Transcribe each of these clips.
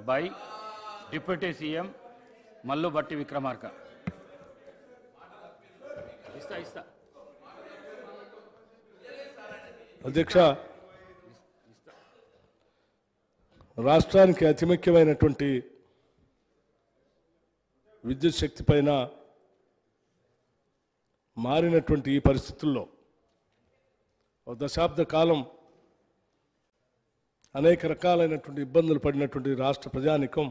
by Deputy CM Mallu Batti Vikramarka. అధ్యక్ష, రాష్ట్రానికి అతి ముఖ్యమైనటువంటి విద్యుత్ శక్తి పైన మారినటువంటి ఈ పరిస్థితుల్లో ఒక దశాబ్ద కాలం అనేక రకాలైనటువంటి ఇబ్బందులు పడినటువంటి రాష్ట్ర ప్రజానికం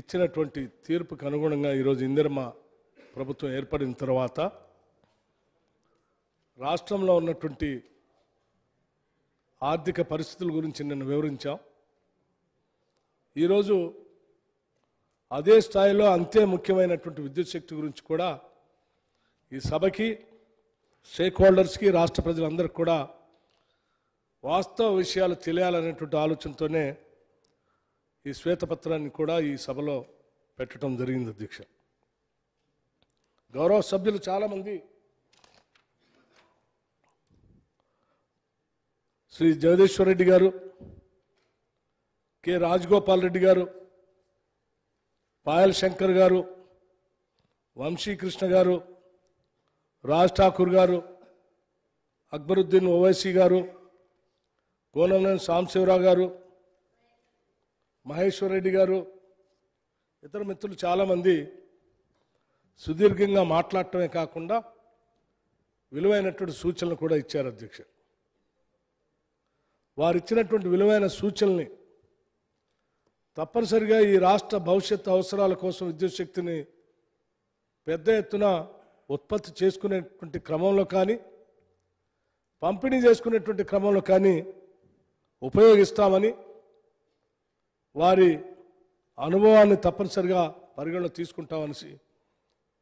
ఇచ్చినటువంటి తీర్పుకు అనుగుణంగా ఈరోజు ఇందిరమ్మ ప్రభుత్వం ఏర్పడిన తర్వాత రాష్ట్రంలో ఉన్నటువంటి ఆర్థిక పరిస్థితుల గురించి నేను వివరించాం. ఈరోజు అదే స్థాయిలో అంతే ముఖ్యమైనటువంటి విద్యుత్ శక్తి గురించి కూడా ఈ సభకి, స్టేక్ హోల్డర్స్కి, రాష్ట్ర ప్రజలందరికీ కూడా వాస్తవ విషయాలు తెలియాలనేటువంటి ఆలోచనతోనే ఈ శ్వేతపత్రాన్ని కూడా ఈ సభలో పెట్టడం జరిగింది. అధ్యక్ష, గౌరవ సభ్యులు చాలామంది శ్రీ జగదీశ్వర్ రెడ్డి గారు, కె రాజగోపాల్ రెడ్డి గారు, పాయల్ శంకర్ గారు, వంశీకృష్ణ గారు, రాజ్ ఠాకూర్ గారు, అక్బరుద్దీన్ ఓవైసీ గారు, కోనంనేని సాంబశివరావు గారు, మహేశ్వర్ రెడ్డి గారు, ఇతర మిత్రులు చాలామంది సుదీర్ఘంగా మాట్లాడటమే కాకుండా విలువైనటువంటి సూచనలు కూడా ఇచ్చారు. అధ్యక్ష, వారు ఇచ్చినటువంటి విలువైన సూచనల్ని తప్పనిసరిగా ఈ రాష్ట్ర భవిష్యత్తు అవసరాల కోసం విద్యుత్ శక్తిని పెద్ద ఎత్తున ఉత్పత్తి చేసుకునేటువంటి క్రమంలో కానీ, పంపిణీ చేసుకునేటువంటి క్రమంలో కానీ ఉపయోగిస్తామని వారి అనుభవాన్ని తప్పనిసరిగా పరిగణలో తీసుకుంటామని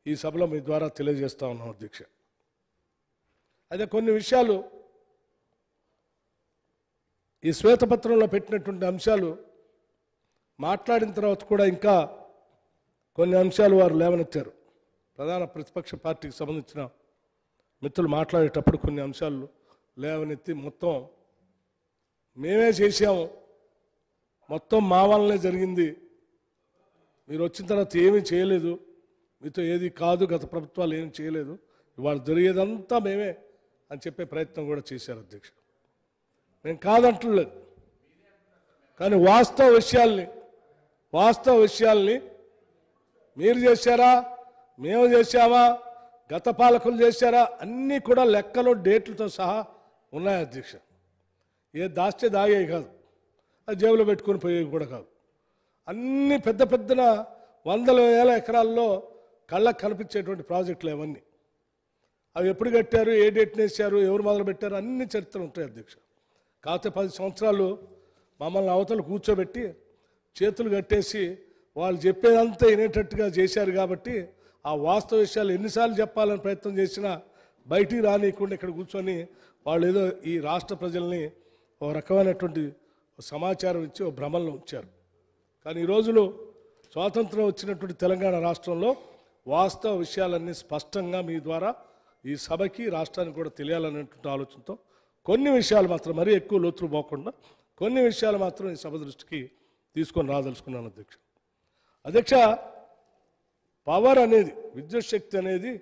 ఈ సభలో మీ ద్వారా తెలియజేస్తా ఉన్నాం. అధ్యక్ష, అయితే కొన్ని విషయాలు ఈ శ్వేతపత్రంలో పెట్టినటువంటి అంశాలు మాట్లాడిన తర్వాత కూడా ఇంకా కొన్ని అంశాలు వారు లేవనెత్తారు. ప్రధాన ప్రతిపక్ష పార్టీకి సంబంధించిన మిత్రులు మాట్లాడేటప్పుడు కొన్ని అంశాలు లేవనెత్తి మొత్తం మేమే చేశాము, మొత్తం మా వల్లనే జరిగింది, మీరు వచ్చిన తర్వాత ఏమీ చేయలేదు, మీతో ఏది కాదు, గత ప్రభుత్వాలు ఏమీ చేయలేదు, ఇవాళ జరిగేదంతా మేమే అని చెప్పే ప్రయత్నం కూడా చేశారు. అధ్యక్ష, నేను కాదంటలేదు, కానీ వాస్తవ విషయాల్ని మీరు చేశారా, మేము చేశామా, గత పాలకులు చేశారా, అన్నీ కూడా లెక్కలు డేట్లతో సహా ఉన్నాయి. అధ్యక్ష, ఏ దాస్తే దాగేవి కాదు, అది జేబులో పెట్టుకొని పోయేవి కూడా కాదు. అన్ని పెద్ద పెద్దన వందల వేల ఎకరాల్లో కళ్ళకు కనిపించేటువంటి ప్రాజెక్టులు అవన్నీ. అవి ఎప్పుడు కట్టారు, ఏ డేట్ని వేసారు, ఎవరు మొదలు పెట్టారు, అన్ని చరిత్రలు ఉంటాయి. అధ్యక్ష, కాకపోతే 10 సంవత్సరాలు మమ్మల్ని అవతలు కూర్చోబెట్టి చేతులు కట్టేసి వాళ్ళు చెప్పేదంతా వినేటట్టుగా చేశారు. కాబట్టి ఆ వాస్తవ విషయాలు ఎన్నిసార్లు చెప్పాలని ప్రయత్నం చేసినా బయటికి రానియకుండా ఇక్కడ కూర్చొని వాళ్ళు ఏదో ఈ రాష్ట్ర ప్రజల్ని ఒక రకమైనటువంటి సమాచారం ఇచ్చి ఒక భ్రమల్లో ఉంచారు. కానీ ఈ రోజులు స్వాతంత్రం వచ్చినటువంటి తెలంగాణ రాష్ట్రంలో వాస్తవ విషయాలన్నీ స్పష్టంగా మీ ద్వారా ఈ సభకి, రాష్ట్రానికి కూడా తెలియాలనేటువంటి ఆలోచనతో కొన్ని విషయాలు మాత్రం, మరీ ఎక్కువ లోతులు పోకుండా కొన్ని విషయాలు మాత్రం ఈ సభ దృష్టికి తీసుకొని రాదలుచుకున్నాను. అధ్యక్ష, పవర్ అనేది, విద్యుత్ శక్తి అనేది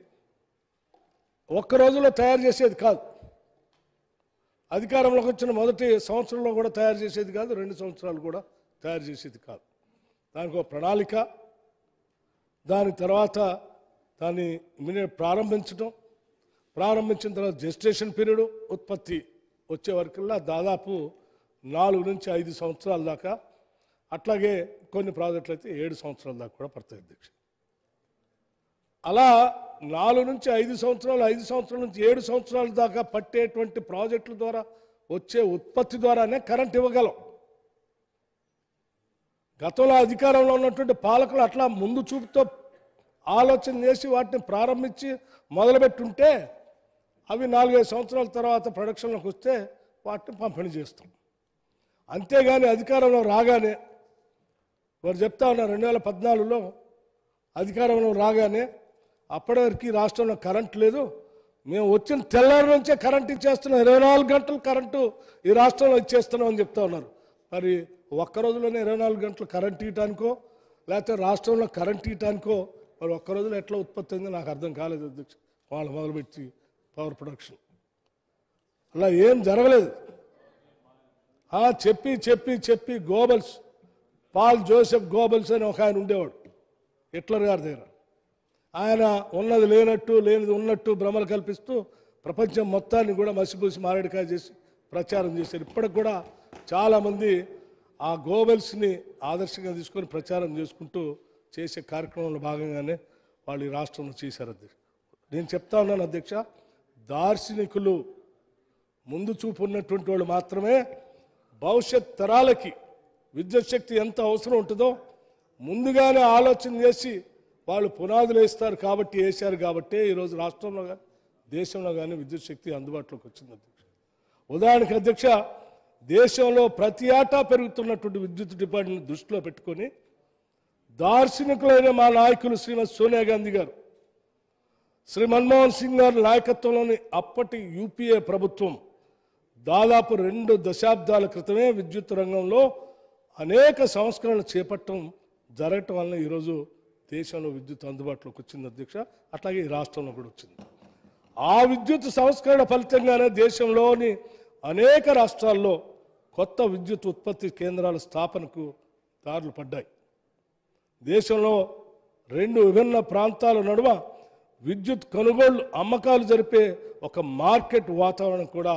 ఒక్క రోజులో తయారు చేసేది కాదు. అధికారంలోకి వచ్చిన మొదటి సంవత్సరంలో కూడా తయారు చేసేది కాదు, 2 సంవత్సరాలు కూడా తయారు చేసేది కాదు. దానికి ఒక ప్రణాళిక, దాని తర్వాత దాన్ని ప్రారంభించిన తర్వాత జెస్టేషన్ పీరియడ్, ఉత్పత్తి వచ్చే వరకల్లా దాదాపు 4 నుంచి 5 సంవత్సరాల దాకా, అట్లాగే కొన్ని ప్రాజెక్టులు అయితే 7 సంవత్సరాల దాకా కూడా పడతాయి. అధ్యక్ష, అలా 4 నుంచి 5 సంవత్సరాలు, 5 సంవత్సరాల నుంచి 7 సంవత్సరాల దాకా పట్టేటువంటి ప్రాజెక్టుల ద్వారా వచ్చే ఉత్పత్తి ద్వారానే కరెంట్ ఇవ్వగలం. గతంలో అధికారంలో ఉన్నటువంటి పాలకులు అట్లా ముందు చూపుతో ఆలోచన చేసి వాటిని ప్రారంభించి మొదలుపెట్టుంటే అవి 4-5 సంవత్సరాల తర్వాత ప్రొడక్షన్లోకి వస్తే వాటిని పంపిణీ చేస్తాం. అంతేగాని అధికారంలో రాగానే వారు చెప్తా ఉన్నారు, 2014లో అధికారంలో రాగానే అప్పటివరకు రాష్ట్రంలో కరెంట్ లేదు, మేము వచ్చిన తెల్లారి నుంచే కరెంట్ ఇచ్చేస్తున్నాం, 24 గంటలు కరెంటు ఈ రాష్ట్రంలో ఇచ్చేస్తున్నాం అని చెప్తా ఉన్నారు. మరి ఒక్క రోజులోనే 24 గంటలు కరెంట్ ఇయటానికో లేకపోతే రాష్ట్రంలో కరెంట్ ఇయటానికో మరి ఒక్క రోజులో ఎట్లా ఉత్పత్తి అయిందో నాకు అర్థం కాలేదు అధ్యక్ష. వాళ్ళు మొదలుపెట్టి పవర్ ప్రొడక్షన్ అలా ఏం జరగలేదు. చెప్పి చెప్పి చెప్పి గోబల్స్, పాల్ జోసెఫ్ గోబల్స్ అని ఒక ఆయన ఉండేవాడు హిట్లర్ గారి దగ్గర. ఆయన ఉన్నది లేనట్టు లేనిది ఉన్నట్టు భ్రమలు కల్పిస్తూ ప్రపంచం మొత్తాన్ని కూడా మసిపూసి మారేడుకాయ చేసి ప్రచారం చేశారు. ఇప్పటికి కూడా చాలామంది ఆ గోబెల్స్ని ఆదర్శంగా తీసుకొని ప్రచారం చేసుకుంటూ చేసే కార్యక్రమంలో భాగంగానే వాళ్ళు ఈ రాష్ట్రంలో చేశారు అధ్యక్ష. నేను చెప్తా ఉన్నాను అధ్యక్ష, దార్శనికులు ముందు చూపు ఉన్నటువంటి వాళ్ళు మాత్రమే భవిష్యత్ తరాలకి విద్యుత్ శక్తి ఎంత అవసరం ఉంటుందో ముందుగానే ఆలోచన చేసి వాళ్ళు పునాదులు వేస్తారు కాబట్టి వేశారు కాబట్టి ఈరోజు రాష్ట్రంలో కానీ దేశంలో కానీ విద్యుత్ శక్తి అందుబాటులోకి వచ్చింది అధ్యక్ష. ఉదాహరణకు అధ్యక్ష, దేశంలో ప్రతి ఏటా పెరుగుతున్నటువంటి విద్యుత్ డిమాండ్ని దృష్టిలో పెట్టుకొని దార్శనికులైన మా నాయకులు శ్రీమతి సోనియా గాంధీ గారు, శ్రీ మన్మోహన్ సింగ్ గారి నాయకత్వంలోని అప్పటి యూపీఏ ప్రభుత్వం దాదాపు 2 దశాబ్దాల క్రితమే విద్యుత్ రంగంలో అనేక సంస్కరణలు చేపట్టడం జరగటం వలన ఈరోజు దేశంలో విద్యుత్ అందుబాటులోకి వచ్చింది అధ్యక్ష. అట్లాగే ఈ రాష్ట్రంలో కూడా వచ్చింది. ఆ విద్యుత్ సంస్కరణ ఫలితంగానే దేశంలోని అనేక రాష్ట్రాల్లో కొత్త విద్యుత్ ఉత్పత్తి కేంద్రాల స్థాపనకు దారులు పడ్డాయి. దేశంలో 2 విభిన్న ప్రాంతాల నడుమ విద్యుత్ కొనుగోళ్లు అమ్మకాలు జరిపే ఒక మార్కెట్ వాతావరణం కూడా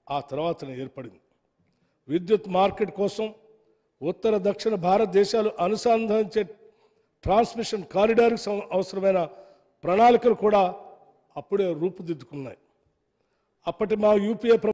ఆ తర్వాతనే ఏర్పడింది. విద్యుత్ మార్కెట్ కోసం ఉత్తర దక్షిణ భారతదేశాలు అనుసంధానించే ట్రాన్స్మిషన్ కారిడార్కి అవసరమైన ప్రణాళికలు కూడా అప్పుడే రూపుదిద్దుకున్నాయి. అప్పటి మా యూపీఏ